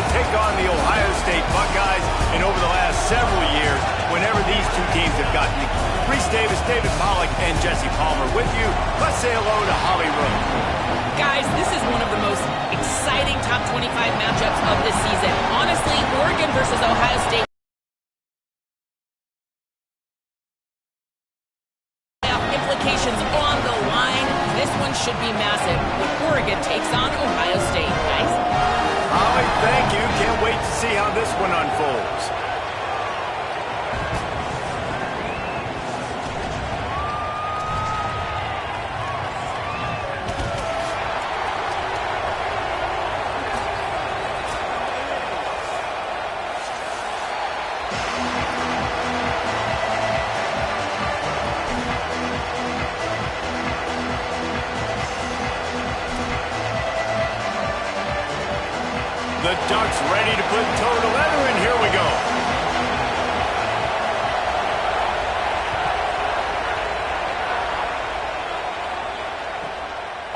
to take on the Ohio State Buckeyes. And over the last several years, whenever these two teams have gotten together, Reese Davis, David Pollack, and Jesse Palmer with you. Let's say hello to Holly Rose. Guys, this is one of the most exciting top 25 matchups of this season. Honestly, Oregon versus Ohio State. Implications on the line. This one should be massive when Oregon takes on Ohio State, guys. Holly, thank you. Can't wait to see how this one unfolds. The Ducks ready to put toe to leather, and here we go.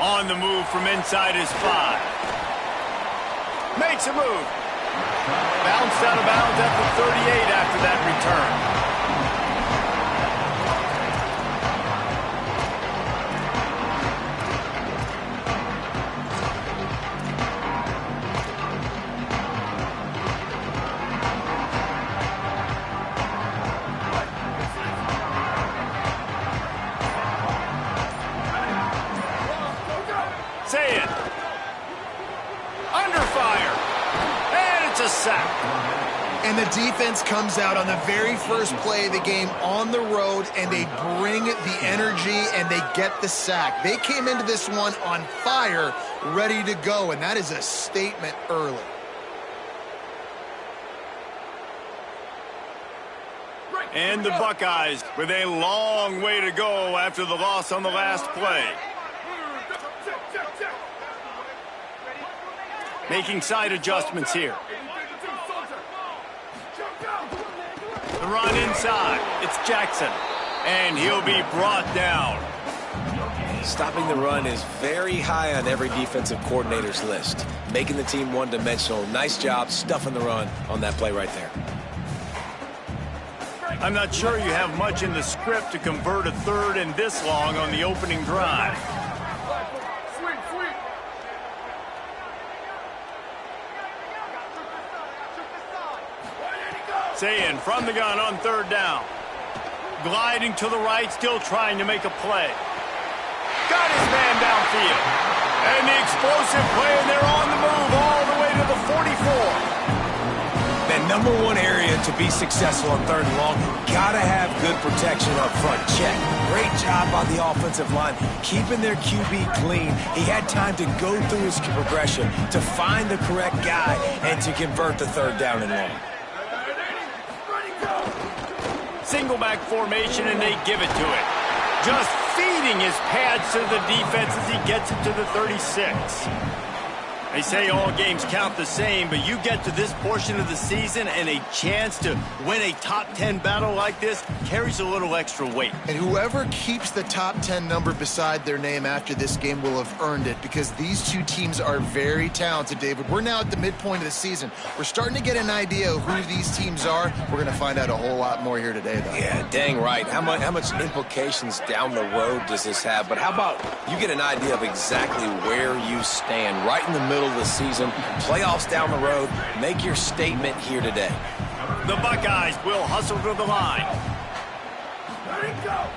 On the move from inside his 5. Makes a move. Bounced out of bounds at the 38 after that return. Say it. Under fire. And it's a sack. And the defense comes out on the very first play of the game on the road, and they bring the energy, and they get the sack. They came into this one on fire, ready to go, and that is a statement early. And the Buckeyes with a long way to go after the loss on the last play. Making side adjustments here. The run inside. It's Jackson. And he'll be brought down. Stopping the run is very high on every defensive coordinator's list. Making the team one-dimensional. Nice job stuffing the run on that play right there. I'm not sure you have much in the script to convert a third and this long on the opening drive. Sayin from the gun on third down. Gliding to the right, still trying to make a play. Got his man downfield. And the explosive play, and they're on the move all the way to the 44. The number one area to be successful on third and long, gotta have good protection up front. Check. Great job on the offensive line, keeping their QB clean. He had time to go through his progression to find the correct guy and to convert the third down and long. Single back formation, and they give it to it. Just feeding his pads to the defense as he gets it to the 36. They say all games count the same, but you get to this portion of the season and a chance to win a top 10 battle like this carries a little extra weight. And whoever keeps the top 10 number beside their name after this game will have earned it, because these two teams are very talented, David. We're now at the midpoint of the season. We're starting to get an idea of who these teams are. We're going to find out a whole lot more here today, though. Yeah, dang right. How much implications down the road does this have? But how about you get an idea of exactly where you stand right in the middle of the season, playoffs down the road, make your statement here today. The Buckeyes will hustle to the line.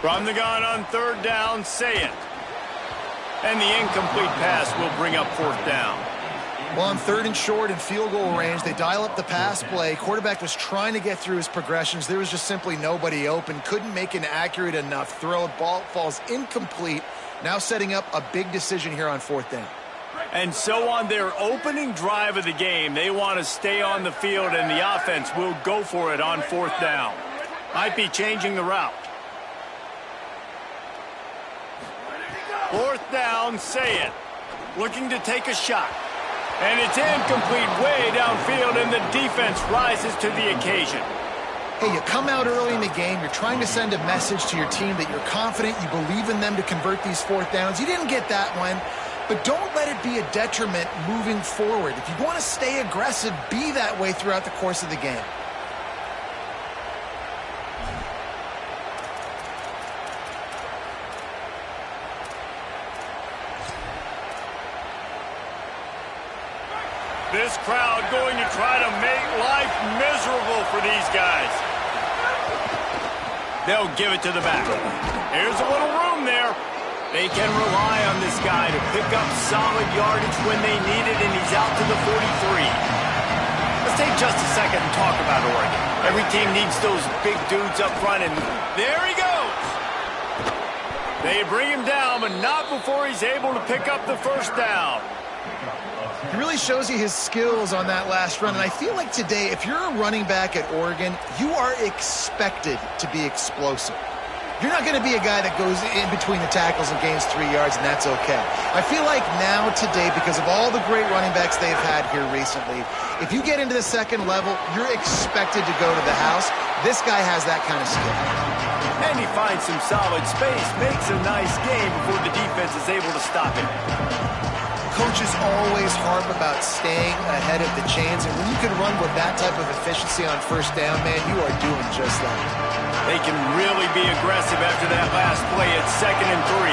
From the gun on third down, Sayin. And the incomplete pass will bring up fourth down. Well, on third and short and field goal range, they dial up the pass play. Quarterback was trying to get through his progressions. There was just simply nobody open. Couldn't make an accurate enough throw. Ball falls incomplete. Now setting up a big decision here on fourth down. And so on their opening drive of the game, they want to stay on the field, and the offense will go for it on fourth down. Might be changing the route. Fourth down, Sayin. Looking to take a shot. And it's incomplete way downfield, and the defense rises to the occasion. Hey, you come out early in the game, you're trying to send a message to your team that you're confident, you believe in them to convert these fourth downs. You didn't get that one. but don't let it be a detriment moving forward. If you want to stay aggressive, be that way throughout the course of the game. This crowd going to try to make life miserable for these guys. They'll give it to the back. Here's a little room there. They can rely on this guy to pick up solid yardage when they need it, and he's out to the 43. Let's take just a second and talk about Oregon. Every team needs those big dudes up front, and there he goes. They bring him down, but not before he's able to pick up the first down. He really shows you his skills on that last run, and I feel like today, if you're a running back at Oregon, you are expected to be explosive. You're not going to be a guy that goes in between the tackles and gains 3 yards, and that's okay. I feel like now, today, because of all the great running backs they've had here recently, if you get into the second level, you're expected to go to the house. This guy has that kind of skill. And he finds some solid space, makes a nice game before the defense is able to stop him. Coaches always harp about staying ahead of the chains, and when you can run with that type of efficiency on first down, man, you are doing just that. They can really be aggressive after that last play at 2nd and 3.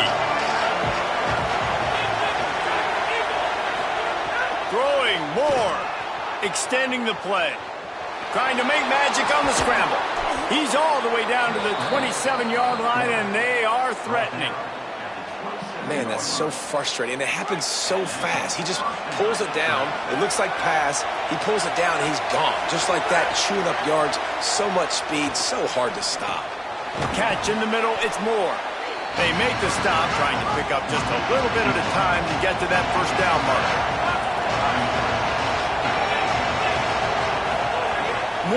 Throwing more, extending the play, trying to make magic on the scramble. He's all the way down to the 27-yard line, and they are threatening. Man, that's so frustrating, and it happens so fast. He just pulls it down. It looks like pass. He pulls it down, and he's gone. Just like that, chewing up yards. So much speed, so hard to stop. Catch in the middle, it's Moore. They make the stop, trying to pick up just a little bit at a time to get to that first down marker.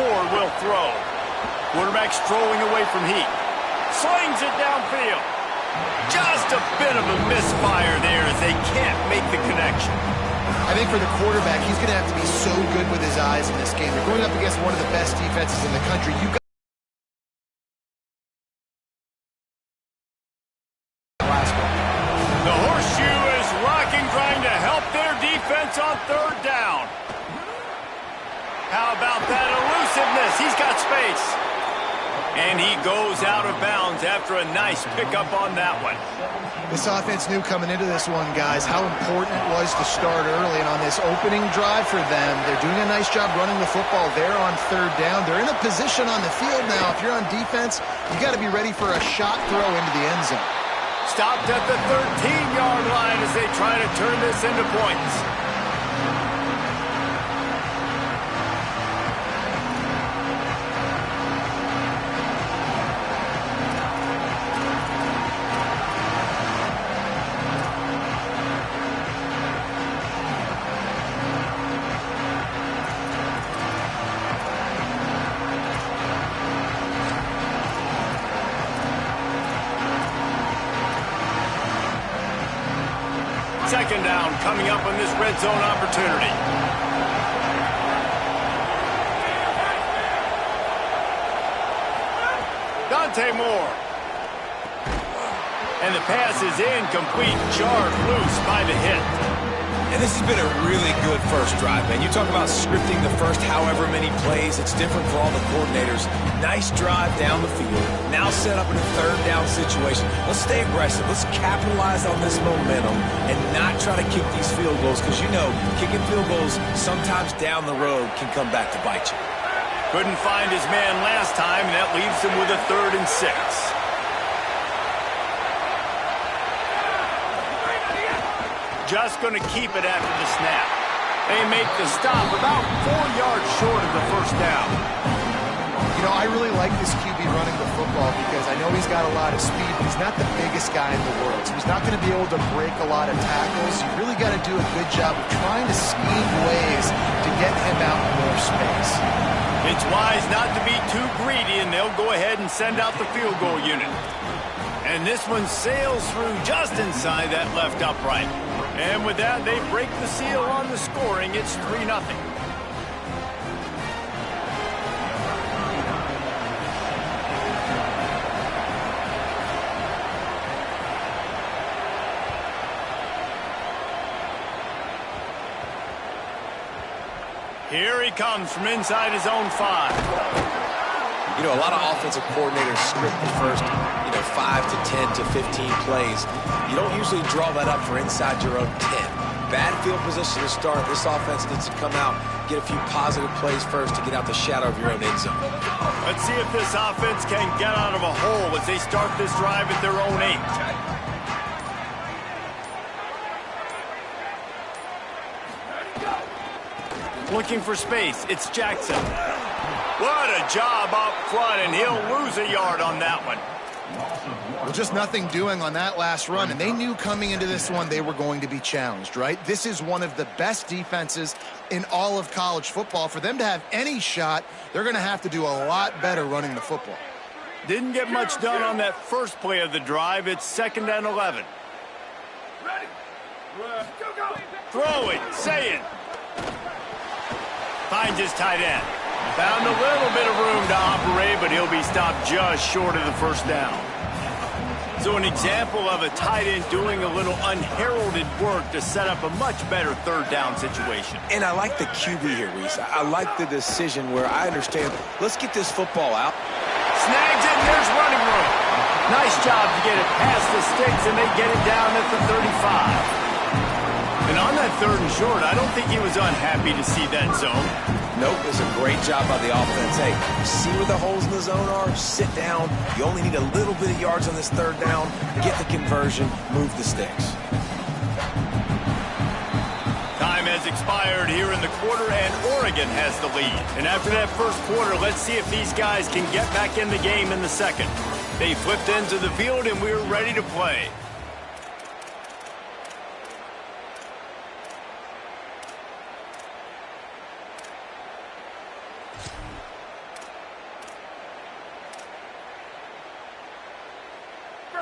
Moore will throw. Quarterback strolling away from Heat. Slings it downfield. Just a bit of a misfire there as they can't make the connection. I think for the quarterback, he's going to have to be so good with his eyes in this game. They're going up against one of the best defenses in the country. You got last one. The horseshoe is rocking, trying to help their defense on 3rd down. How about that elusiveness? He's got space. And he goes out of bounds after a nice pickup on that one. This offense knew coming into this one, guys, how important it was to start early. And on this opening drive for them, they're doing a nice job running the football there on 3rd down. They're in a position on the field now. If you're on defense, you got to be ready for a shot throw into the end zone. Stopped at the 13-yard line as they try to turn this into points. Second down coming up on this red zone opportunity. Dante Moore. And the pass is incomplete, jarred loose by the hit. And this has been a really good first drive, man. You talk about scripting the first however many plays. It's different for all the coordinators. Nice drive down the field. Now set up in a 3rd down situation. Let's stay aggressive. Let's capitalize on this momentum and not try to kick these field goals because, you know, kicking field goals sometimes down the road can come back to bite you. Couldn't find his man last time, and that leaves him with a 3rd and 6. Just going to keep it after the snap. They make the stop about 4 yards short of the first down. You know, I really like this QB running the football because I know he's got a lot of speed, but he's not the biggest guy in the world. So he's not going to be able to break a lot of tackles. You really got to do a good job of trying to scheme ways to get him out more space. It's wise not to be too greedy, and they'll go ahead and send out the field goal unit. And this one sails through just inside that left upright. And with that, they break the seal on the scoring. It's 3-0. Here he comes from inside his own 5. You know, a lot of offensive coordinators script the first, 5 to 10 to 15 plays. You don't usually draw that up for inside your own 10. Bad field position to start. This offense needs to come out, get a few positive plays first to get out the shadow of your own end zone. Let's see if this offense can get out of a hole as they start this drive at their own 8. Looking for space. It's Jackson. What a job up front, and he'll lose a yard on that one. Well, just nothing doing on that last run, and they knew coming into this one they were going to be challenged, right? This is one of the best defenses in all of college football. For them to have any shot, they're going to have to do a lot better running the football. Didn't get much done on that first play of the drive. It's 2nd and 11. Throwing, saying. Finds his tight end. Found a little bit of room to operate, but he'll be stopped just short of the first down. So an example of a tight end doing a little unheralded work to set up a much better 3rd down situation. And I like the QB here, Reese. I like the decision where I understand, let's get this football out. Snags it, and there's running room. Nice job to get it past the sticks, and they get it down at the 35. And on that 3rd and short, I don't think he was unhappy to see that zone. Nope, it's a great job by the offense. Hey, see where the holes in the zone are, sit down. You only need a little bit of yards on this 3rd down. Get the conversion, move the sticks. Time has expired here in the quarter, and Oregon has the lead. And after that first quarter, let's see if these guys can get back in the game in the second. They flipped into the field, and we're ready to play.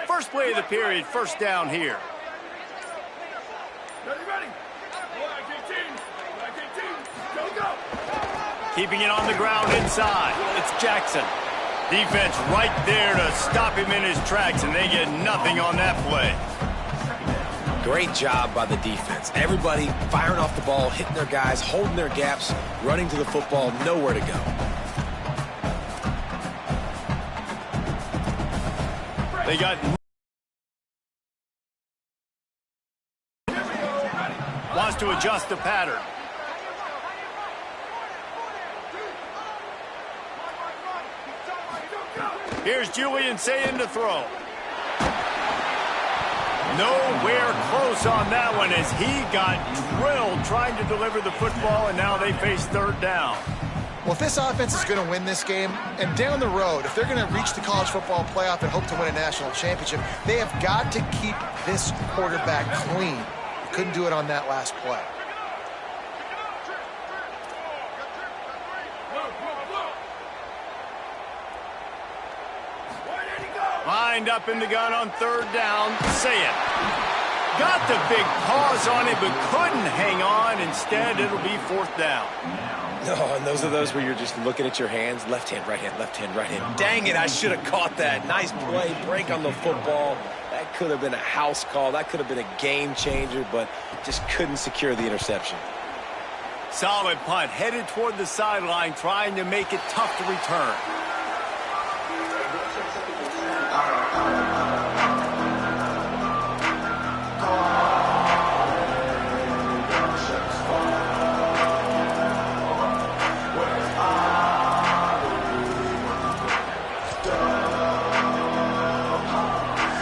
First play of the period, first down here. Keeping it on the ground inside. It's Jackson. Defense right there to stop him in his tracks, and they get nothing on that play. Great job by the defense. Everybody firing off the ball, hitting their guys, holding their gaps, running to the football, nowhere to go. They got... Wants to adjust the pattern. Here's Julian saying to throw. Nowhere close on that one as he got drilled trying to deliver the football, and now they face 3rd down. Well, if this offense is going to win this game, and down the road, if they're going to reach the college football playoff and hope to win a national championship, they have got to keep this quarterback clean. Couldn't do it on that last play. Lined up in the gun on 3rd down. Say it. Got the big pause on it, but couldn't hang on. Instead, it'll be 4th down. Oh, and those are those where you're just looking at your hands. Left hand, right hand, left hand, right hand. Dang it, I should have caught that. Nice play, break on the football. That could have been a house call. That could have been a game changer, but just couldn't secure the interception. Solid punt, headed toward the sideline, trying to make it tough to return.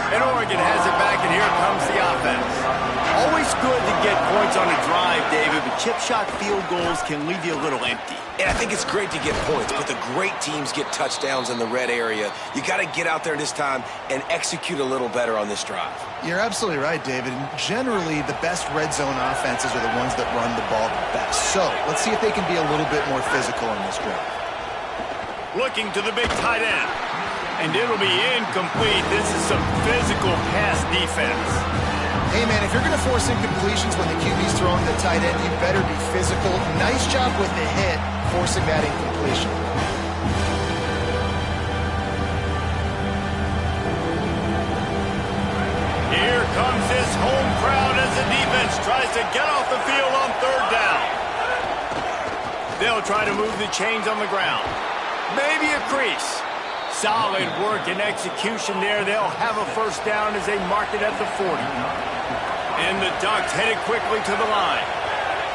And Oregon has it back, and here comes the offense. Always good to get points on a drive, David, but chip shot field goals can leave you a little empty. And I think it's great to get points, but the great teams get touchdowns in the red area. You got to get out there this time and execute a little better on this drive. You're absolutely right, David. And generally, the best red zone offenses are the ones that run the ball the best. So let's see if they can be a little bit more physical in this drive. Looking to the big tight end. And it'll be incomplete. This is some physical pass defense. Hey, man, if you're going to force incompletions when the QB's throwing the tight end, you better be physical. Nice job with the hit, forcing that incompletion. Here comes this home crowd as the defense tries to get off the field on 3rd down. They'll try to move the chains on the ground. Maybe a crease. Solid work and execution there. They'll have a first down as they mark it at the 40. And the Ducks headed quickly to the line.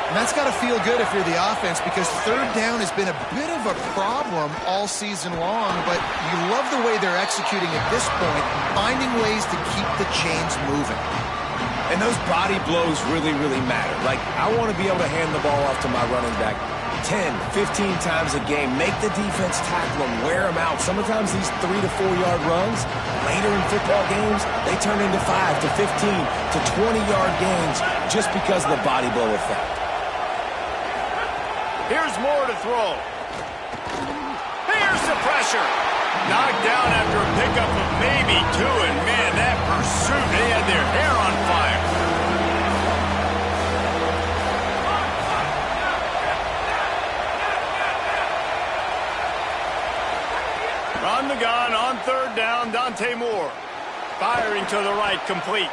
And that's got to feel good if you're the offense, because third down has been a bit of a problem all season long, but you love the way they're executing at this point, finding ways to keep the chains moving. And those body blows really, really matter. Like, I want to be able to hand the ball off to my running back 10, 15 times a game. Make the defense tackle them, wear them out. Sometimes these 3 to 4 yard runs, later in football games, they turn into 5 to 15 to 20 yard gains just because of the body blow effect. Here's Moore to throw. Here's the pressure. Knocked down after a pickup of maybe 2, and man, that pursuit, they had their hair on fire. On the gun, on third down, Dante Moore. Firing to the right, complete.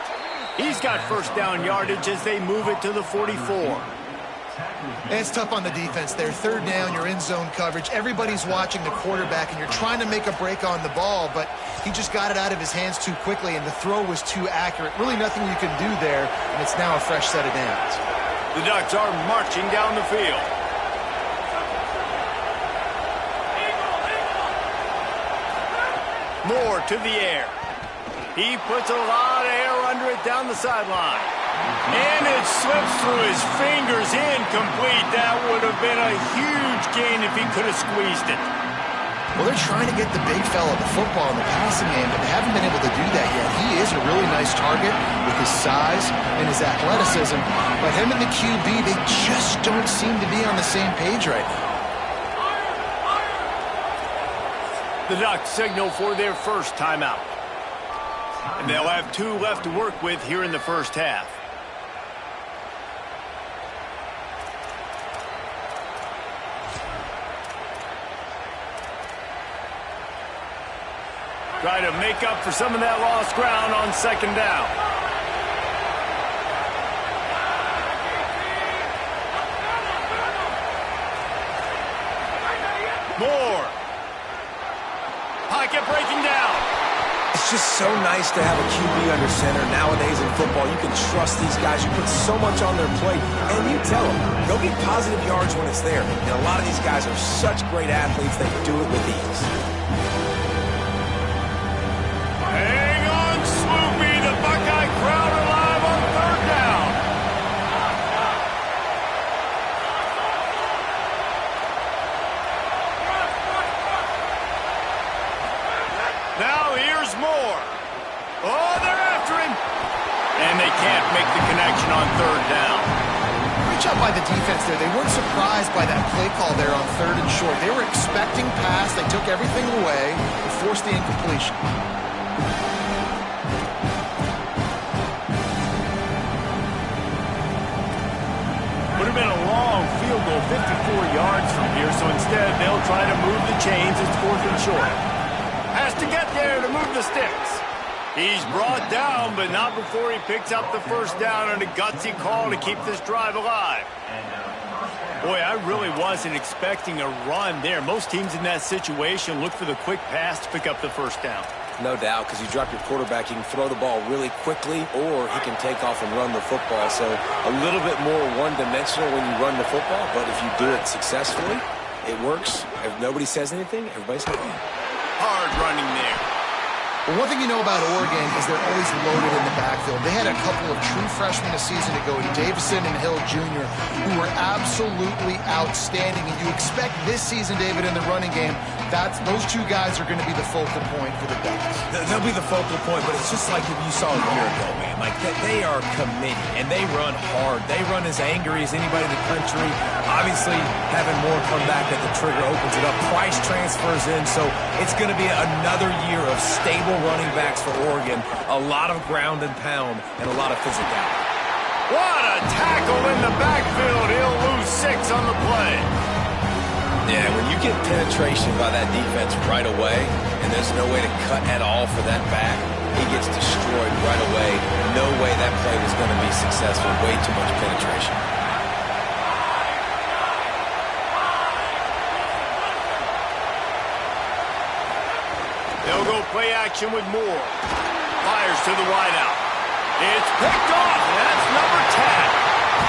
He's got first down yardage as they move it to the 44. And it's tough on the defense there. Third down, you're in zone coverage. Everybody's watching the quarterback, and you're trying to make a break on the ball, but he just got it out of his hands too quickly, and the throw was too accurate. Really nothing you can do there, and it's now a fresh set of downs. The Ducks are marching down the field. Moore to the air. He puts a lot of air under it down the sideline. And it slips through his fingers, incomplete. That would have been a huge gain if he could have squeezed it. Well, they're trying to get the big fella the football in the passing game, but they haven't been able to do that yet. He is a really nice target with his size and his athleticism, but him and the QB, they just don't seem to be on the same page right now. The Ducks signal for their first timeout. And they'll have 2 left to work with here in the first half. Try to make up for some of that lost ground on second down. Moore. Pocket breaking down. It's just so nice to have a QB under center. Nowadays in football, you can trust these guys. You put so much on their plate, and you tell them, go get positive yards when it's there. And a lot of these guys are such great athletes, they do it with ease. Hang on, Sloopy. The Buckeye crowd alive on third down. Now here's Moore. Oh, they're after him. And they can't make the connection on third down. Great job by the defense there. They weren't surprised by that play call there on third and short. They were expecting pass. They took everything away and forced the incompletion. Would have been a long field goal, 54 yards from here, so instead they'll try to move the chains. It's fourth and short. Has to get there to move the sticks. He's brought down, but not before he picks up the first down on a gutsy call to keep this drive alive. Boy, I really wasn't expecting a run there. Most teams in that situation look for the quick pass to pick up the first down. No doubt, because you drop your quarterback, you can throw the ball really quickly, or he can take off and run the football. So a little bit more one-dimensional when you run the football, but if you do it successfully, it works. If nobody says anything, everybody's happy. Hard running there. Well, one thing you know about Oregon is they're always loaded in the backfield. They had a couple of true freshmen a season ago, Davison and Hill Jr., who were absolutely outstanding. And you expect this season, David, in the running game, those two guys are going to be the focal point for the Ducks. They'll be the focal point, but it's just like if you saw a year ago, man. Like, they are committed, and they run hard. They run as angry as anybody in the country. Obviously, having Moore come back at the trigger opens it up. Price transfers in, so it's going to be another year of stable running backs for Oregon. A lot of ground and pound and a lot of physicality. What a tackle in the backfield. He'll lose 6 on the play. Yeah, when you get penetration by that defense right away, and there's no way to cut at all for that back, he gets destroyed right away. No way that play was going to be successful. Way too much penetration. They'll go play action with Moore. Fires to the wideout. It's picked off. That's number 10.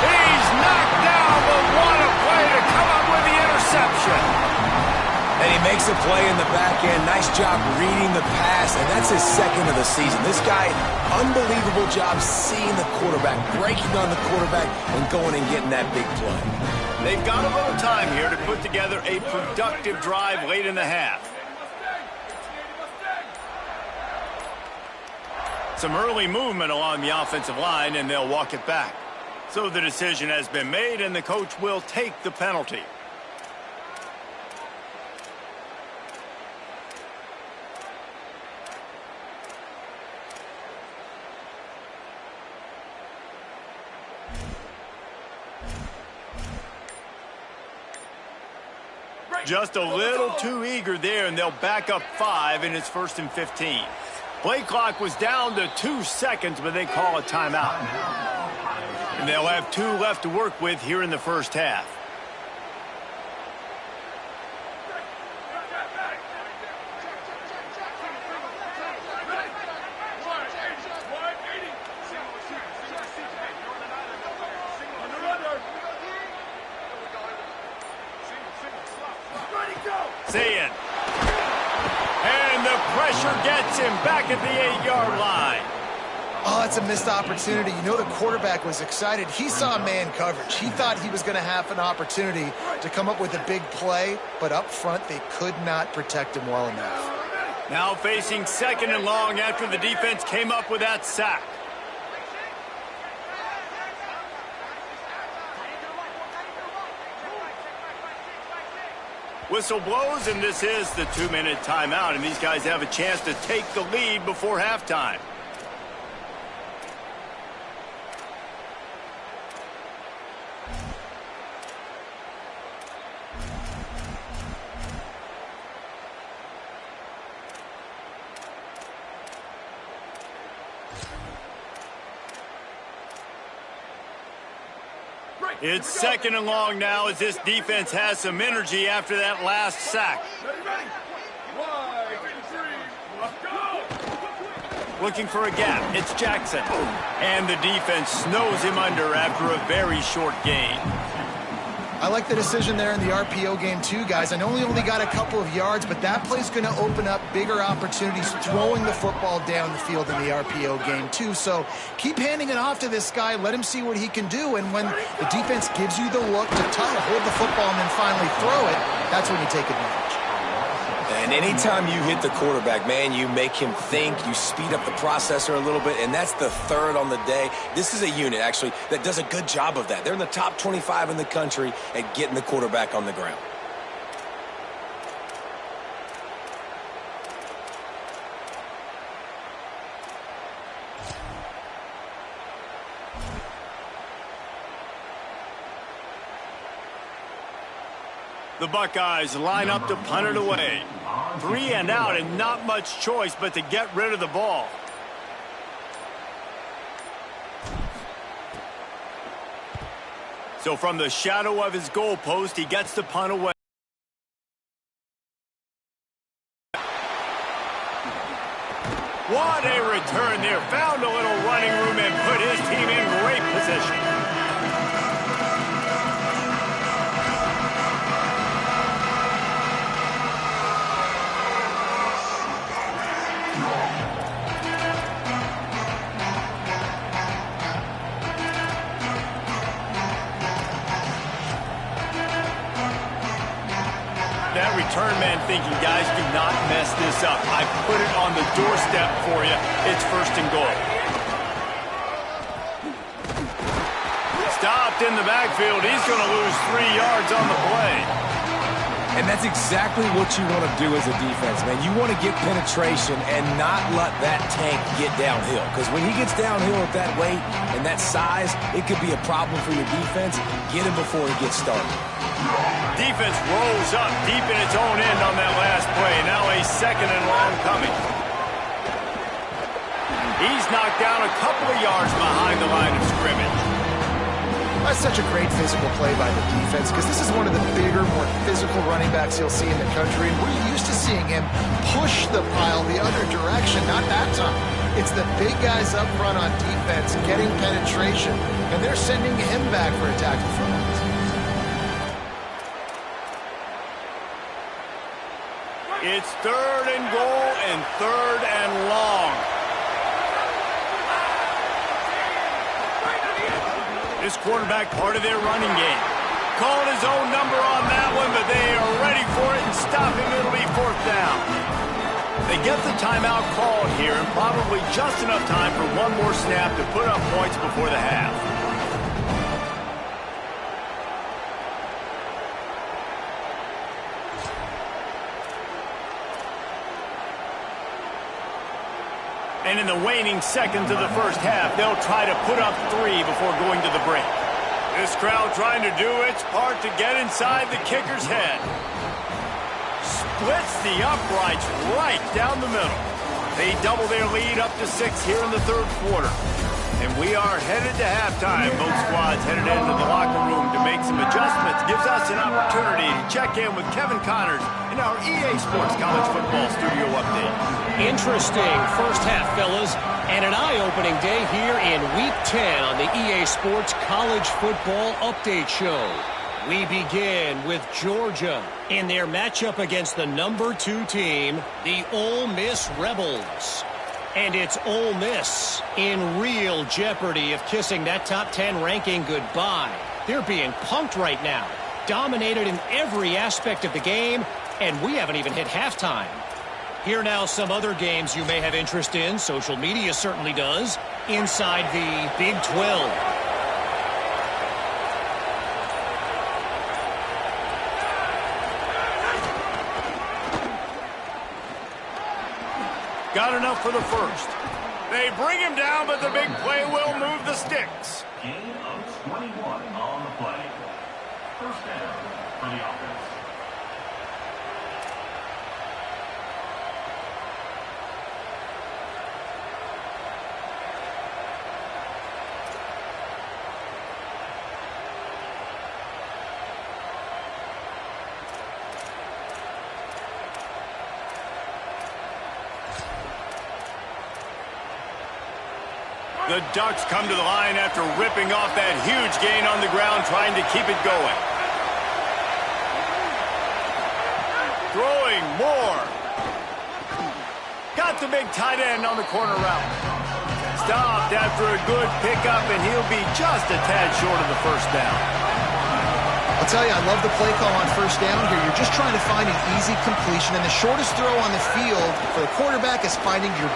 He's knocked down, but what a play to come up with the interception. And he makes a play in the back end. Nice job reading the pass, and that's his second of the season. This guy, unbelievable job seeing the quarterback, breaking on the quarterback, and going and getting that big play. They've got a little time here to put together a productive drive late in the half. Some early movement along the offensive line, and they'll walk it back. So the decision has been made, and the coach will take the penalty. Just a little too eager there, and they'll back up 5, and it's 1st and 15. Play clock was down to 2 seconds, but they call a timeout. And they'll have 2 left to work with here in the first half. Saying. And the pressure gets him back at the 8-yard line. Oh, it's a missed opportunity. You know the quarterback was excited. He saw man coverage. He thought he was going to have an opportunity to come up with a big play, but up front they could not protect him well enough. Now facing 2nd and long after the defense came up with that sack. Whistle blows, and this is the 2-minute timeout, and these guys have a chance to take the lead before halftime. It's 2nd and long now as this defense has some energy after that last sack. Looking for a gap. It's Jackson. And the defense snows him under after a very short gain. I like the decision there in the RPO game too, guys. I know he only got a couple of yards, but that play's going to open up bigger opportunities throwing the football down the field in the RPO game too. So keep handing it off to this guy. Let him see what he can do. And when the defense gives you the look to hold the football and then finally throw it, that's when you take advantage. And anytime you hit the quarterback, man, you make him think, you speed up the processor a little bit, and that's the 3rd on the day. This is a unit, actually, that does a good job of that. They're in the top 25 in the country at getting the quarterback on the ground. The Buckeyes line up to punt it away. 3 and out, and not much choice but to get rid of the ball. So from the shadow of his goalpost, he gets the punt away. What a return there. Found a little running room and put his team in great position. That return man thinking, guys, do not mess this up. I put it on the doorstep for you. It's 1st and goal. Stopped in the backfield. He's going to lose 3 yards on the play. And that's exactly what you want to do as a defense, man. You want to get penetration and not let that tank get downhill. Because when he gets downhill at that weight and that size, it could be a problem for your defense. Get him before he gets started. Defense rolls up deep in its own end on that last play. Now a 2nd and long coming. He's knocked down a couple of yards behind the line of scrimmage. why it's such a great physical play by the defense, because this is one of the bigger, more physical running backs you'll see in the country, and we're used to seeing him push the pile the other direction, not that time. It's the big guys up front on defense getting penetration, and they're sending him back for a tackle for loss. It's 3rd and goal and 3rd and long. This quarterback part of their running game. Called his own number on that one, but they are ready for it and stopping. It'll be 4th down. They get the timeout called here and probably just enough time for one more snap to put up points before the half. And in the waning seconds of the first half, they'll try to put up 3 before going to the break. This crowd trying to do its part to get inside the kicker's head. Splits the uprights right down the middle. They double their lead up to 6 here in the 3rd quarter. And we are headed to halftime. Both squads headed into the locker room to make some adjustments. Gives us an opportunity to check in with Kevin Connors in our EA Sports College Football Studio Update. Interesting first half, fellas, and an eye-opening day here in Week 10 on the EA Sports College Football Update Show. We begin with Georgia in their matchup against the number 2 team, the Ole Miss Rebels. And it's Ole Miss in real jeopardy of kissing that top 10 ranking goodbye. They're being punked right now, dominated in every aspect of the game, and we haven't even hit halftime. Here now some other games you may have interest in. Social media certainly does. Inside the Big 12. Got enough for the first. They bring him down, but the big play will move the sticks. Gain of 21 on the play. First down for the offense. The Ducks come to the line after ripping off that huge gain on the ground, trying to keep it going. Throwing more. Got the big tight end on the corner route. Stopped after a good pickup, and he'll be just a tad short of the first down. I'll tell you, I love the play call on first down here. You're just trying to find an easy completion, and the shortest throw on the field for the quarterback is finding your...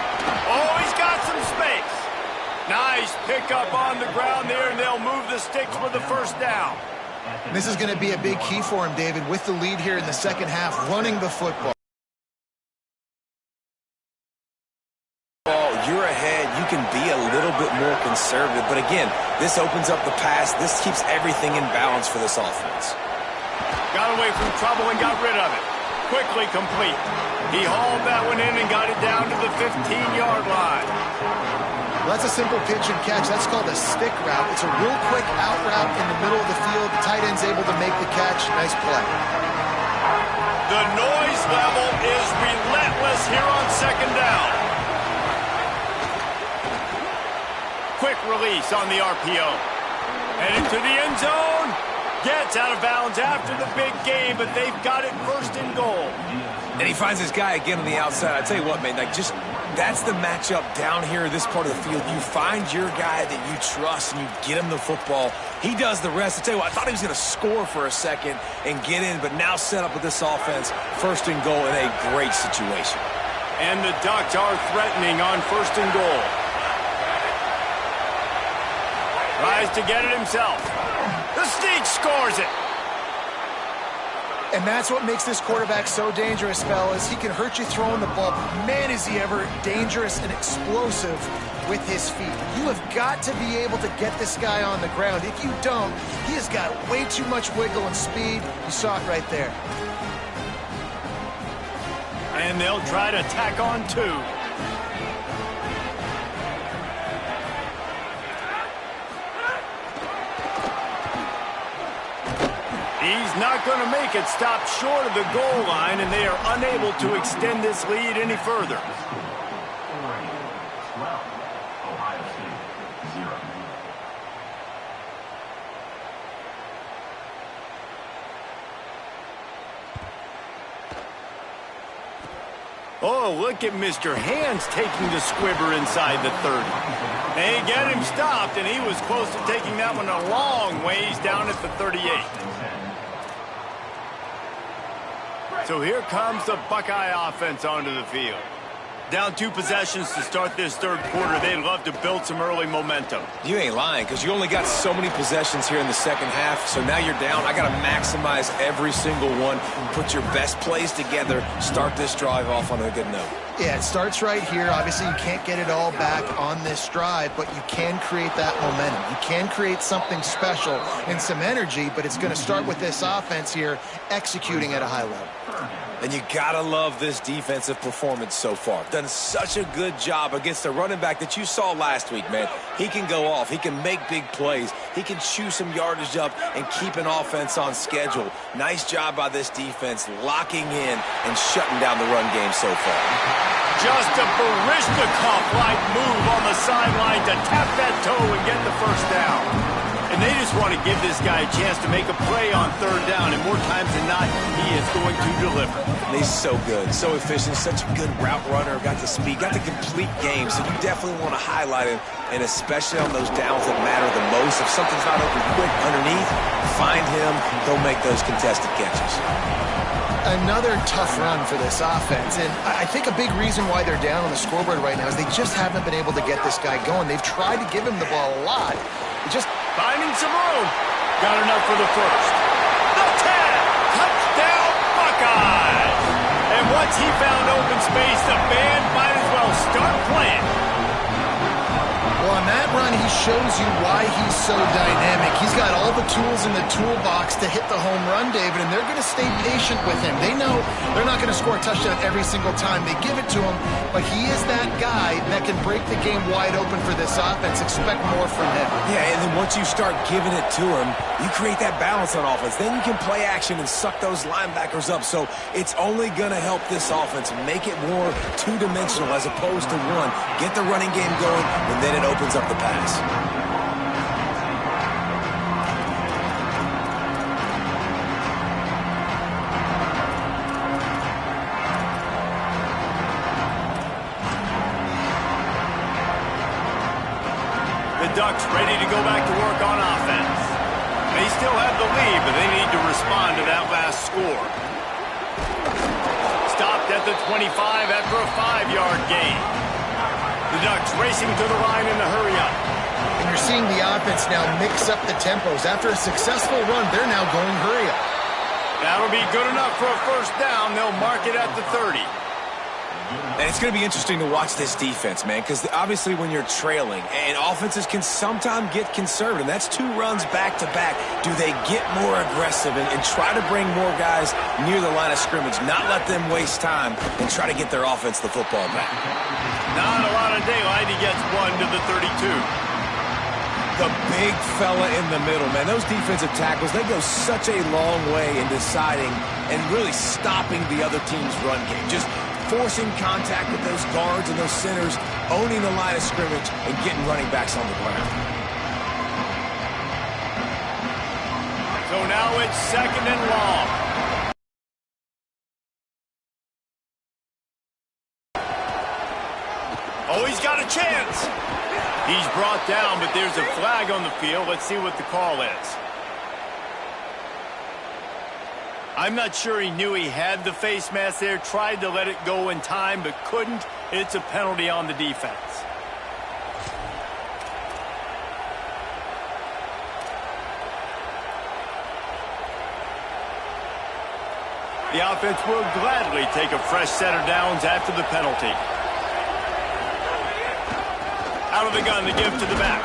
Oh, he's got some space. Nice pickup on the ground there, and they'll move the sticks with the first down. This is going to be a big key for him, David, with the lead here in the second half, running the football. You're ahead. You can be a little bit more conservative. But again, this opens up the pass. This keeps everything in balance for this offense. Got away from trouble and got rid of it. Quickly complete. He hauled that one in and got it down to the 15-yard line. Well, that's a simple pitch and catch. That's called a stick route. It's a real quick out route in the middle of the field. The tight end's able to make the catch. Nice play. The noise level is relentless here on second down. Quick release on the RPO. Headed to the end zone. Gets out of bounds after the big game, but they've got it first and goal. And he finds his guy again on the outside. I tell you what, man, that's the matchup down here in this part of the field. You find your guy that you trust and you get him the football. He does the rest. I tell you what, I thought he was going to score for a second and get in, but now set up with this offense, first and goal in a great situation. And the Ducks are threatening on first and goal. Tries to get it himself. The sneak scores it. And that's what makes this quarterback so dangerous, fellas. He can hurt you throwing the ball. Man, is he ever dangerous and explosive with his feet. You have got to be able to get this guy on the ground. If you don't, he has got way too much wiggle and speed. You saw it right there. And they'll try to tack on 2. just not going to make it. Stop short of the goal line, and they are unable to extend this lead any further. 12, Ohio State, 0. Oh, look at Mr. Hands taking the squibber inside the 30. They get him stopped, and he was close to taking that one a long ways down at the 38. So here comes the Buckeye offense onto the field. Down 2 possessions to start this third quarter. They'd love to build some early momentum. You ain't lying, because you only got so many possessions here in the second half, so now you're down. I got to maximize every single one, put your best plays together, start this drive off on a good note. Yeah, it starts right here. Obviously, you can't get it all back on this drive, but you can create that momentum. You can create something special and some energy, but it's going to start with this offense here executing at a high level. And you gotta love this defensive performance so far. Done such a good job against the running back that you saw last week, man. He can go off. He can make big plays. He can chew some yardage up and keep an offense on schedule. Nice job by this defense locking in and shutting down the run game so far. Just a Baryshnikov-like move on the sideline to tap that toe and get the first down. And they just want to give this guy a chance to make a play on third down, and more times than not, he is going to deliver. And he's so good, so efficient, such a good route runner, got the speed, got the complete game, so you definitely want to highlight him, and especially on those downs that matter the most. If something's not open quick underneath, find him, he'll make those contested catches. Another tough run for this offense, and I think a big reason why they're down on the scoreboard right now is they just haven't been able to get this guy going. They've tried to give him the ball a lot. Just finding some room. Got enough for the first. The 10. Touchdown, Buckeyes. And once he found open space, the band might as well start playing. Well, on that run, he shows you why he's so dynamic. He's got all the tools in the toolbox to hit the home run, David, and they're going to stay patient with him. They know they're not going to score a touchdown every single time they give it to him, but he is that guy that can break the game wide open for this offense. Expect more from him. Yeah, and then once you start giving it to him, you create that balance on offense. Then you can play action and suck those linebackers up. So it's only going to help this offense make it more two-dimensional as opposed to one. Get the running game going, and then it opens up the pass. The Ducks ready to go back to work on offense. They still have the lead, but they need to respond to that last score. Stopped at the 25 after a 5-yard gain. The Ducks racing to the line in the hurry-up. And you're seeing the offense now mix up the tempos. After a successful run, they're now going hurry-up. That'll be good enough for a first down. They'll mark it at the 30. And it's going to be interesting to watch this defense, man, because obviously when you're trailing, and offenses can sometimes get conservative. That's 2 runs back-to-back. Do they get more aggressive and try to bring more guys near the line of scrimmage, not let them waste time, and try to get their offense the football back? Not a lot of daylight. He gets 1 to the 32. The big fella in the middle, man. Those defensive tackles, they go such a long way in deciding and really stopping the other team's run game. Just forcing contact with those guards and those centers, owning the line of scrimmage, and getting running backs on the ground. So now it's 2nd and long. Oh, he's got a chance. He's brought down, but there's a flag on the field. Let's see what the call is. I'm not sure he knew he had the face mask there, tried to let it go in time, but couldn't. It's a penalty on the defense. The offense will gladly take a fresh set of downs after the penalty. Out of the gun to give to the back.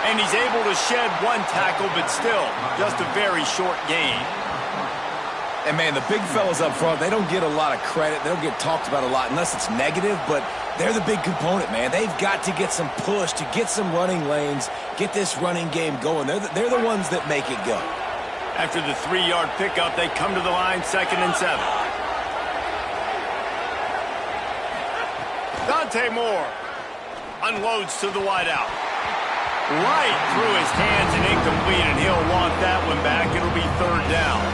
And he's able to shed 1 tackle, but still just a very short gain. And, man, the big fellas up front, they don't get a lot of credit. They don't get talked about a lot unless it's negative, but they're the big component, man. They've got to get some push, to get some running lanes, get this running game going. They're the ones that make it go. After the 3-yard pickup, they come to the line, 2nd and 7. Dante Moore unloads to the wideout. Right through his hands and incomplete, and he'll want that one back. It'll be 3rd down.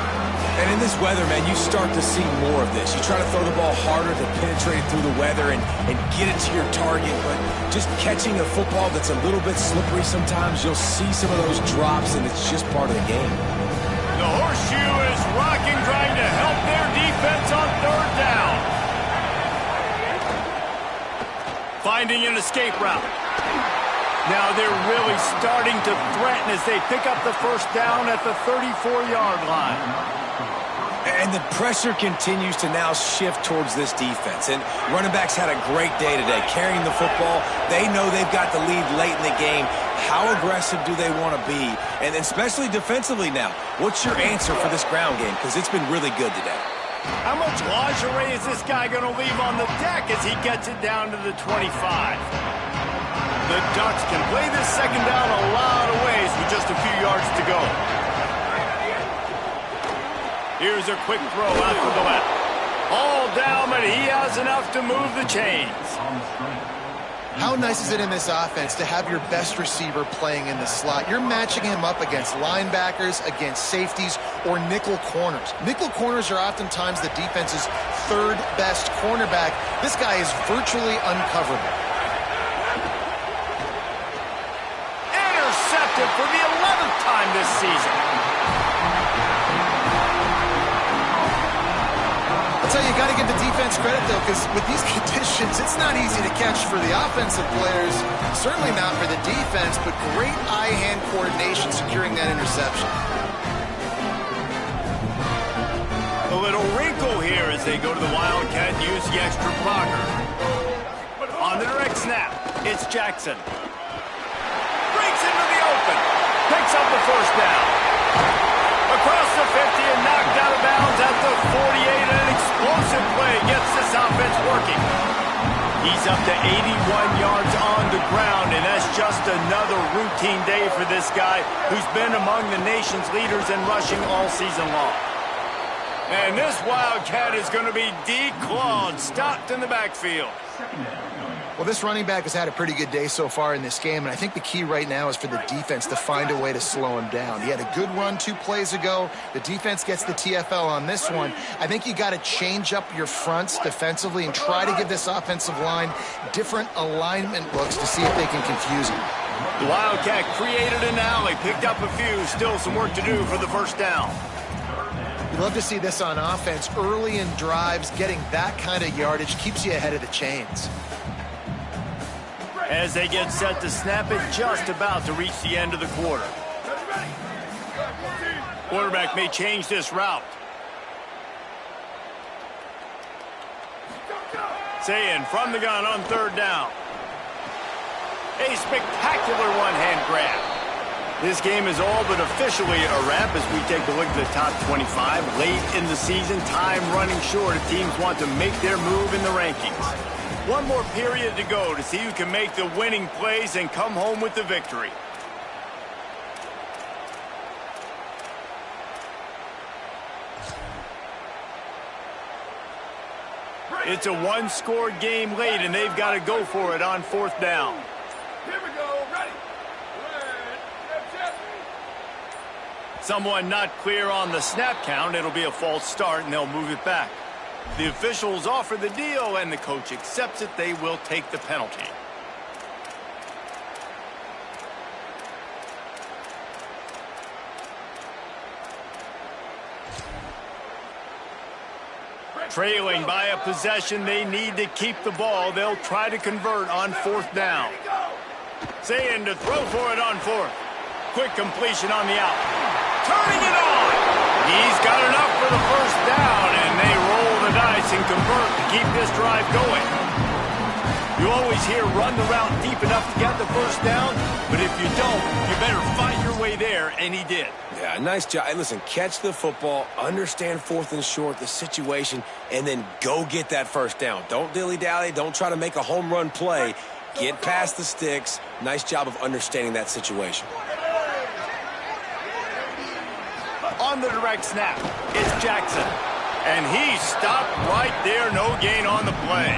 And in this weather, man, you start to see more of this. You try to throw the ball harder to penetrate through the weather and get it to your target, but just catching a football that's a little bit slippery sometimes, you'll see some of those drops, and it's just part of the game. The horseshoe is rocking, trying to help their defense on 3rd down. Finding an escape route. Now they're really starting to threaten as they pick up the 1st down at the 34-yard line. And the pressure continues to now shift towards this defense. And running backs had a great day today, carrying the football. They know they've got the lead late in the game. How aggressive do they want to be? And especially defensively now, what's your answer for this ground game? Because it's been really good today. How much lingerie is this guy going to leave on the deck as he gets it down to the 25? The Ducks can play this 2nd down a lot of ways with just a few yards to go. Here's a quick throw out to the left. All down, but he has enough to move the chains. How nice is it in this offense to have your best receiver playing in the slot? You're matching him up against linebackers, against safeties, or nickel corners. Nickel corners are oftentimes the defense's 3rd best cornerback. This guy is virtually uncoverable. Intercepted for the 11th time this season. I'll tell you, you got to give the defense credit, though, because with these conditions, it's not easy to catch for the offensive players, certainly not for the defense, but great eye-hand coordination securing that interception. A little wrinkle here as they go to the Wildcat and use the extra blocker. On the direct snap, it's Jackson. Breaks into the open. Picks up the 1st down. Across the 50 and knocked out of bounds at the 48, and an explosive play gets this offense working. He's up to 81 yards on the ground, and that's just another routine day for this guy who's been among the nation's leaders in rushing all season long. And this Wildcat is going to be declawed, stopped in the backfield. Well, this running back has had a pretty good day so far in this game, and I think the key right now is for the defense to find a way to slow him down. He had a good run 2 plays ago. The defense gets the TFL on this one. I think you got to change up your fronts defensively and try to give this offensive line different alignment looks to see if they can confuse him. The Wildcat created an alley, picked up a few, still some work to do for the 1st down. You love to see this on offense. Early in drives, getting that kind of yardage keeps you ahead of the chains. As they get set to snap it, just about to reach the end of the quarter. Quarterback may change this route. Saying from the gun on 3rd down. A spectacular one-hand grab. This game is all but officially a wrap as we take a look at the top 25. Late in the season, time running short if teams want to make their move in the rankings. One more period to go to see who can make the winning plays and come home with the victory. It's a 1-score game late, and they've got to go for it on 4th down. Here we go. Ready. Someone not clear on the snap count. It'll be a false start, and they'll move it back. The officials offer the deal, and the coach accepts it. They will take the penalty. Trailing by a possession, they need to keep the ball. They'll try to convert on 4th down. Saying to throw for it on 4th. Quick completion on the out. Turning it on. He's got enough for the 1st down, and they roll the dice and convert to keep this drive going. You always hear run the route deep enough to get the 1st down, but if you don't, you better fight your way there, and he did. Yeah, nice job. Hey, listen, catch the football, understand 4th and short, the situation, and then go get that 1st down. Don't dilly-dally. Don't try to make a home run play. Get past the sticks. Nice job of understanding that situation. on the direct snap. It's Jackson. And he stopped right there. No gain on the play.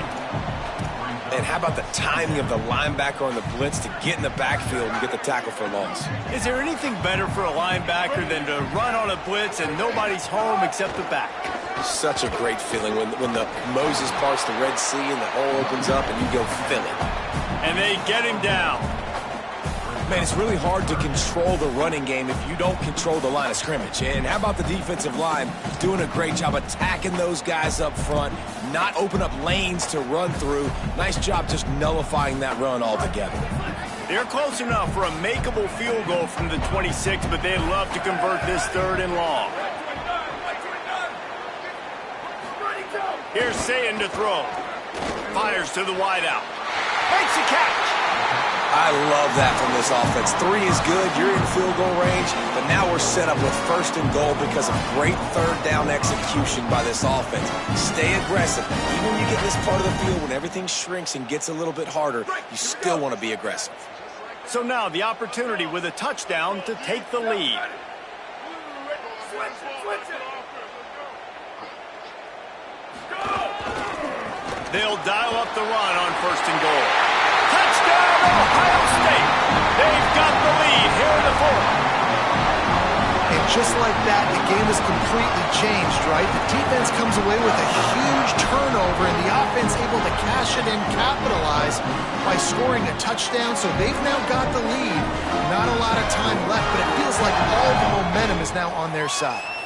And how about the timing of the linebacker on the blitz to get in the backfield and get the tackle for loss? Is there anything better for a linebacker than to run on a blitz and nobody's home except the back? Such a great feeling when the Moses parts the Red Sea and the hole opens up and you go fill it. And they get him down. Man, it's really hard to control the running game if you don't control the line of scrimmage. And how about the defensive line doing a great job attacking those guys up front, not open up lanes to run through. Nice job just nullifying that run altogether. They're close enough for a makeable field goal from the 26, but they'd love to convert this 3rd and long. Here's Sayin to throw. Fires to the wideout. Makes a catch. I love that from this offense. 3 is good. You're in field goal range, but now we're set up with 1st and goal because of great 3rd down execution by this offense. Stay aggressive. Even when you get this part of the field, when everything shrinks and gets a little bit harder, you still want to be aggressive. So now the opportunity with a touchdown to take the lead. They'll dial up the run on 1st and goal. Touchdown, Ohio State! They've got the lead here in the 4th. And just like that, the game is completely changed, right? The defense comes away with a huge turnover, and the offense able to cash it in, capitalize by scoring a touchdown. So they've now got the lead. Not a lot of time left, but it feels like all the momentum is now on their side.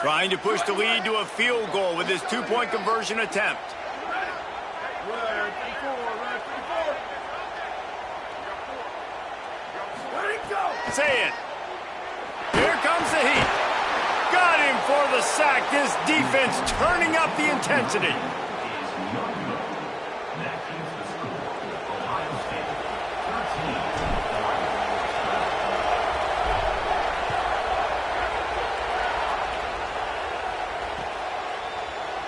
Trying to push the lead to a field goal with his 2-point conversion attempt. Sayin. Here comes the heat. Got him for the sack. This defense turning up the intensity.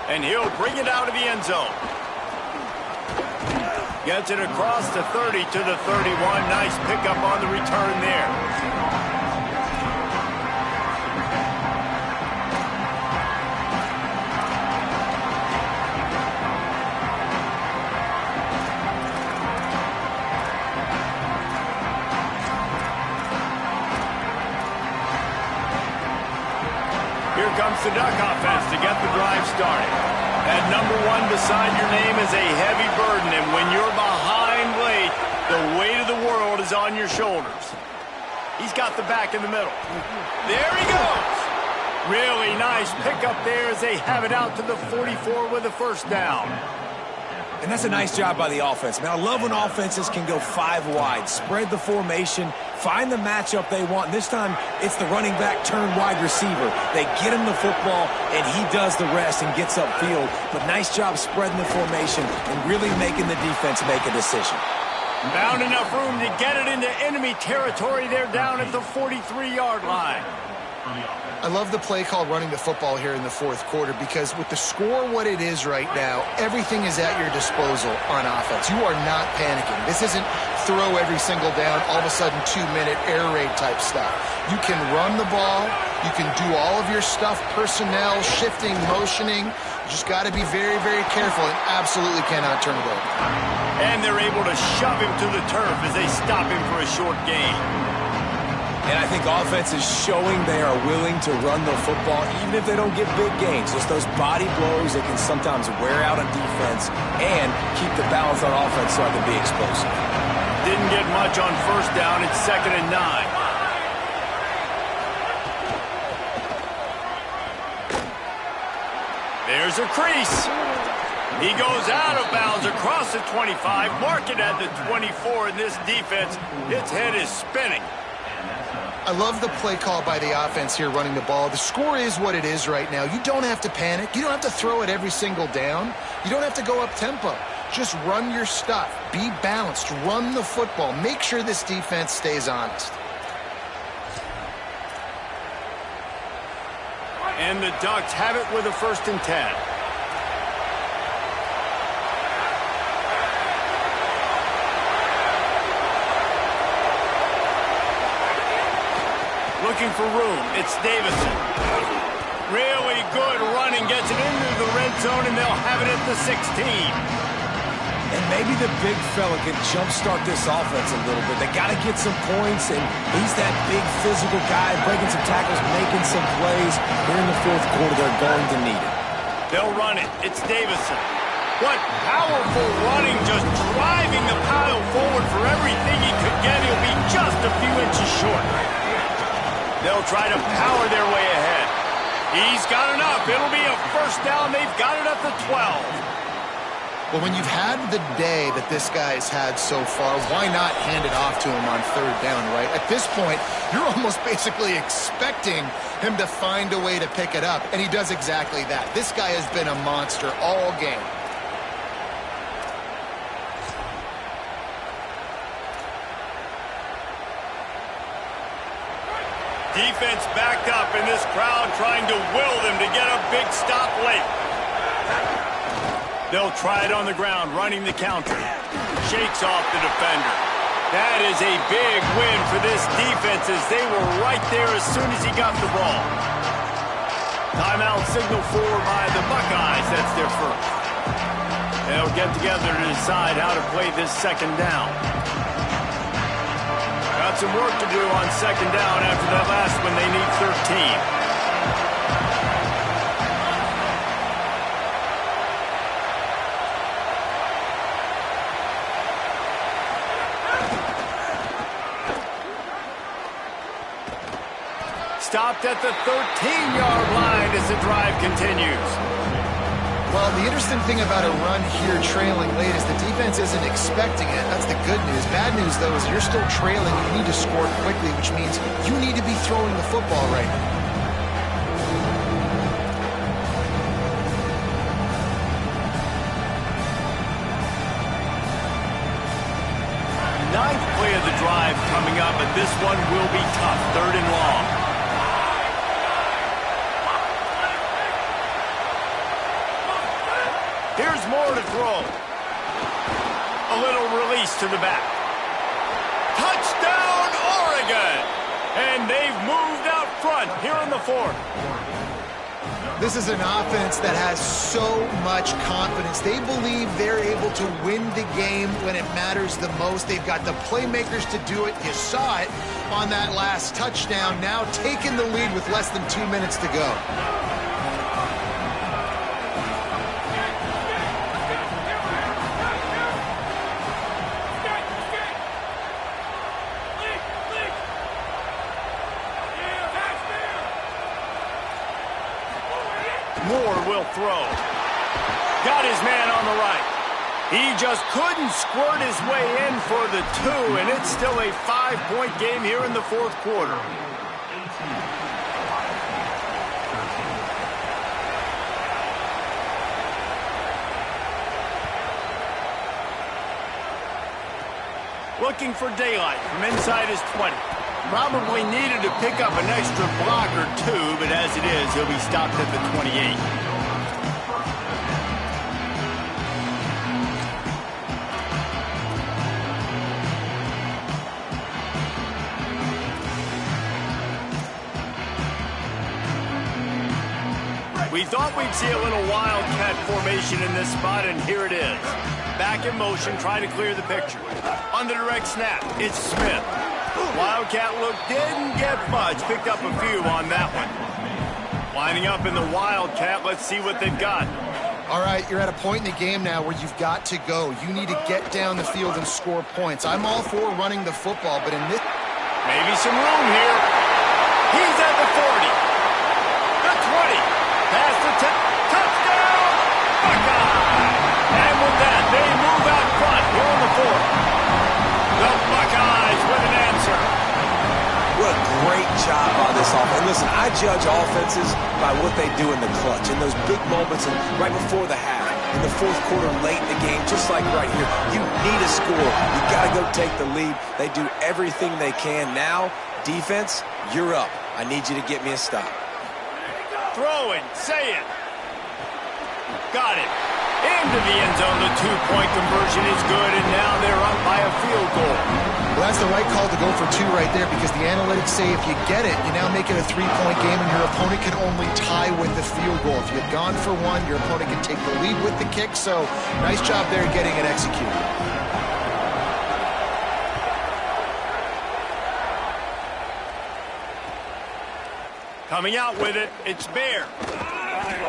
And he'll bring it out of the end zone. Gets it across the 30 to the 31. Nice pickup on the return there. Here comes the Duck offense to get the drive started. That number 1 beside your name is a heavy burden, and when you're behind late, the weight of the world is on your shoulders. He's got the back in the middle. There he goes. Really nice pickup there as they have it out to the 44 with a 1st down. And that's a nice job by the offense. Man, I love when offenses can go 5 wide, spread the formation, find the matchup they want. And this time, it's the running back turned wide receiver. They get him the football, and he does the rest and gets upfield. But nice job spreading the formation and really making the defense make a decision. Found enough room to get it into enemy territory. They're down at the 43-yard line. I love the play called running the football here in the 4th quarter because with the score what it is right now, everything is at your disposal on offense. You are not panicking. This isn't throw every single down, all of a sudden 2-minute air raid type stuff. You can run the ball. You can do all of your stuff, personnel, shifting, motioning. You just got to be very, very careful and absolutely cannot turn it over. And they're able to shove him to the turf as they stop him for a short gain. And I think offense is showing they are willing to run the football, even if they don't get big gains. Just those body blows that can sometimes wear out a defense and keep the balance on offense so I can be explosive. Didn't get much on 1st down. It's 2nd and 9. There's a crease. He goes out of bounds across the 25. Mark it at the 24, and this defense, its head is spinning. I love the play call by the offense here running the ball. The score is what it is right now. You don't have to panic. You don't have to throw it every single down. You don't have to go up tempo. Just run your stuff. Be balanced. Run the football. Make sure this defense stays honest. And the Ducks have it with a 1st and 10. looking for room. It's Davison. Really good running, gets it into the red zone, and they'll have it at the 16. And maybe the big fella can jumpstart this offense a little bit. They got to get some points, and he's that big physical guy, breaking some tackles, making some plays. Here in the fourth quarter, they're going to need it. They'll run it. It's Davison. What powerful running, just driving the pile forward for everything he could get. He'll be just a few inches short. They'll try to power their way ahead. He's got enough. It'll be a first down. They've got it at the 12. Well, when you've had the day that this guy's had so far, why not hand it off to him on third down, right? At this point, you're almost basically expecting him to find a way to pick it up, and he does exactly that. This guy has been a monster all game. Defense backed up, and this crowd trying to will them to get a big stop late. They'll try it on the ground, running the counter. Shakes off the defender. That is a big win for this defense, as they were right there as soon as he got the ball. Timeout signal for by the Buckeyes. That's their first. They'll get together to decide how to play this second down. Got some work to do on second down after that last one. They need 13. Stopped at the 13-yard line as the drive continues. Well, the interesting thing about a run here trailing late is the defense isn't expecting it. That's the good news. Bad news, though, is you're still trailing. You need to score quickly, which means you need to be throwing the football right now. Ninth play of the drive coming up, and this one will be tough. Third and long. Here's more to throw. A little release to the back. Touchdown, Oregon! And they've moved out front here in the fourth. This is an offense that has so much confidence. They believe they're able to win the game when it matters the most. They've got the playmakers to do it. You saw it on that last touchdown. Now taking the lead with less than 2 minutes to go. Moore will throw. Got his man on the right. He just couldn't squirt his way in for the 2, and it's still a 5-point game here in the fourth quarter. Looking for daylight from inside his 20. Probably needed to pick up an extra block or 2, but as it is, he'll be stopped at the 28. We thought we'd see a little wildcat formation in this spot, and here it is. Back in motion, trying to clear the picture. On the direct snap, it's Smith. Wildcat look didn't get much. Picked up a few on that one. Lining up in the Wildcat. Let's see what they've got. All right, you're at a point in the game now where you've got to go. You need to get down the field and score points. I'm all for running the football, but in this... Maybe some room here. He's at the 40. The 20. Past the 10. Touchdown! Buckeye! And with that, they move out front here in the fourth. The Buckeyes with an answer. What a great job by this offense. Listen, I judge offenses by what they do in the clutch, in those big moments and right before the half, in the fourth quarter, late in the game, just like right here. You need a score. You got to go take the lead. They do everything they can. Now, defense, you're up. I need you to get me a stop. Throwing, say it. Got it. Into the end zone. The two-point conversion is good, and now they're up by a field goal. Well, that's the right call to go for two right there because the analytics say if you get it, you now make it a three-point game, and your opponent can only tie with the field goal. If you've gone for one, your opponent can take the lead with the kick. So nice job there getting it executed. Coming out with it, it's Bear.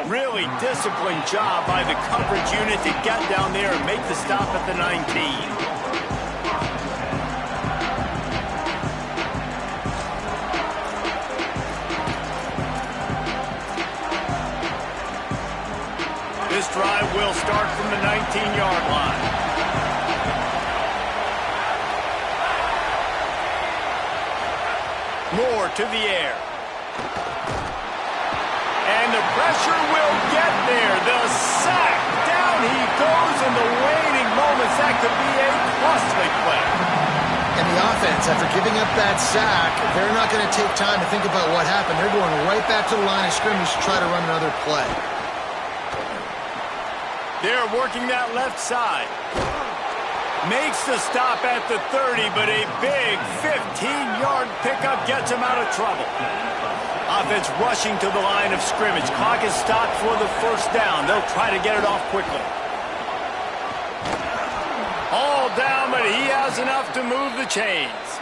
Really disciplined job by the coverage unit to get down there and make the stop at the 19. This drive will start from the 19-yard line. Moore to the air. And the pressure will get there. The sack. Down he goes in the waning moments. That could be a costly play. And the offense, after giving up that sack, they're not going to take time to think about what happened. They're going right back to the line of scrimmage to try to run another play. They're working that left side. Makes the stop at the 30, but a big 15-yard pickup gets him out of trouble. Offense rushing to the line of scrimmage. Clock is stopped for the first down. They'll try to get it off quickly. All down, but he has enough to move the chains.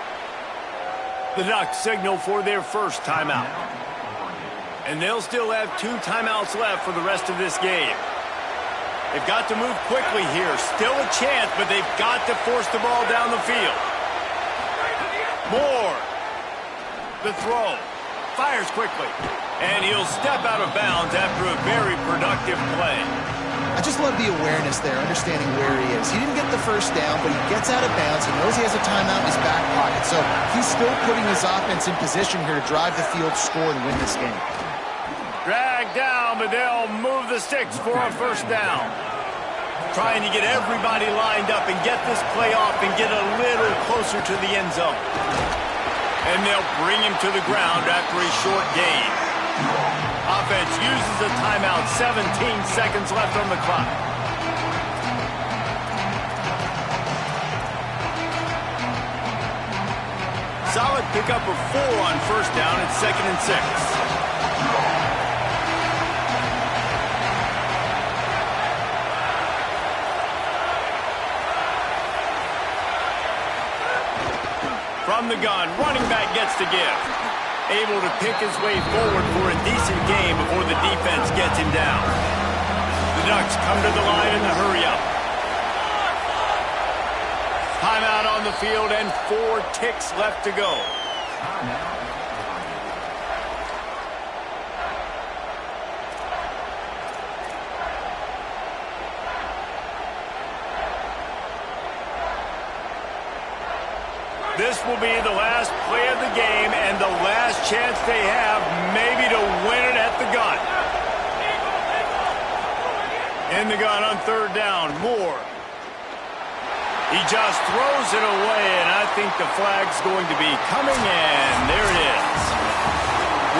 The Ducks signal for their first timeout. And they'll still have 2 timeouts left for the rest of this game. They've got to move quickly here. Still a chance, but they've got to force the ball down the field. Moore. The throw. Fires quickly. And he'll step out of bounds after a very productive play. I just love the awareness there, understanding where he is. He didn't get the first down, but he gets out of bounds. He knows he has a timeout in his back pocket. So he's still putting his offense in position here to drive the field, score, and win this game. Dragged down, but they'll move the sticks for a first down. Trying to get everybody lined up and get this play off and get a little closer to the end zone. And they'll bring him to the ground after a short gain. Offense uses a timeout. 17 seconds left on the clock. Solid pickup of 4 on first down at 2nd and 6. From the gun, running back gets to give. Able to pick his way forward for a decent game before the defense gets him down. The Ducks come to the line in the hurry-up. Timeout on the field and 4 ticks left to go. This will be the last play of the game and the last chance they have maybe to win it at the gun. In the gun on 3rd down, Moore. He just throws it away, and I think the flag's going to be coming, and there it is.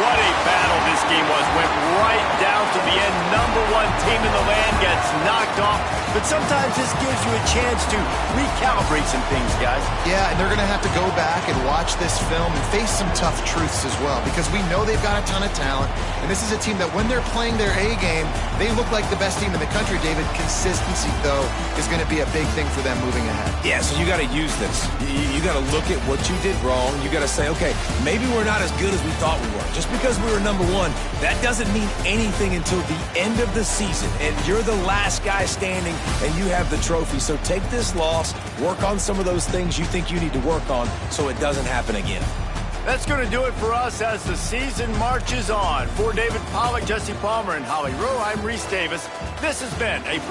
What a battle this game was. Went right down to the end. #1 team in the land gets knocked off. But sometimes this gives you a chance to recalibrate some things, guys. Yeah, and they're going to have to go back and watch this film and face some tough truths as well, because we know they've got a ton of talent, and this is a team that when they're playing their A game, they look like the best team in the country, David. Consistency, though, is going to be a big thing for them moving ahead. Yeah, so you got to use this. You got to look at what you did wrong. You got to say, okay, maybe we're not as good as we thought we were. Just because we were #1, that doesn't mean anything until the end of the season, and you're the last guy standing, and you have the trophy. So take this loss, work on some of those things you think you need to work on so it doesn't happen again. That's going to do it for us as the season marches on. For David Pollack, Jesse Palmer, and Holly Rowe, I'm Reese Davis. This has been a